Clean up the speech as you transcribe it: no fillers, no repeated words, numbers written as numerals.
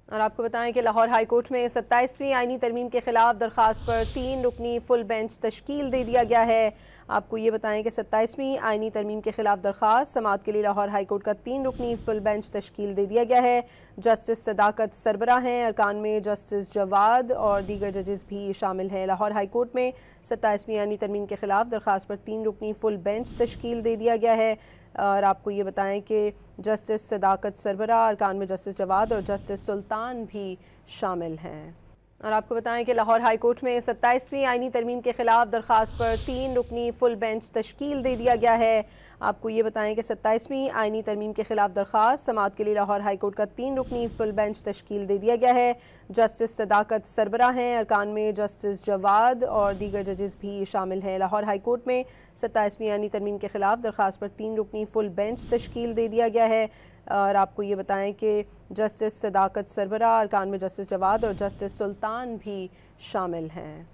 और आपको बताएं कि लाहौर हाई कोर्ट में 27वीं आईनी तरमीम के खिलाफ दरख्वास्त पर 3 रुकनी फुल बेंच तश्कील दे दिया गया है। आपको ये बताएं कि 27वीं आईनी तरमीम के खिलाफ दरख्वास्त समाअत के लिए लाहौर हाई कोर्ट का 3 रुकनी फुल बेंच तश्कील दे दिया गया है। जस्टिस सदाकत सरबरा हैं, अरकान में जस्टिस जवाद और दीगर जजेस भी शामिल हैं। लाहौर हाई कोर्ट में 27वीं आईनी तरमीम के खिलाफ दरख्वास्त पर 3 रुकनी फुल बेंच तश्कील दे दिया गया है। और आपको ये बताएं कि जस्टिस सदाकत सरबरा, अरकान में जस्टिस जवाद और जस्टिस सुल्तान भी शामिल हैं। और आपको बताएं कि लाहौर हाई कोर्ट में 27वीं आईनी तरमीम के खिलाफ दरख्वास्त पर 3 रुकनी फुल बेंच तश्कील दे दिया गया है। आपको ये बताएं कि 27वीं आईनी तरमीम के खिलाफ दरख्वास्त समाअत के लिए लाहौर हाई कोर्ट का 3 रुकनी फुल बेंच तश्कील दे दिया गया है। जस्टिस सदाकत सरबरा हैं, अरकान में जस्टिस जवाद और दीगर जजेस भी शामिल हैं। लाहौर हाई कोर्ट में 27वीं आईनी तरमीम के खिलाफ दरख्वास्त पर 3 रुकनी फुल बेंच तश्कील दे दिया गया है। और आपको ये बताएं कि जस्टिस सदाकत सरबरा, अरकान में जस्टिस जवाद और जस्टिस सुल्तान भी शामिल हैं।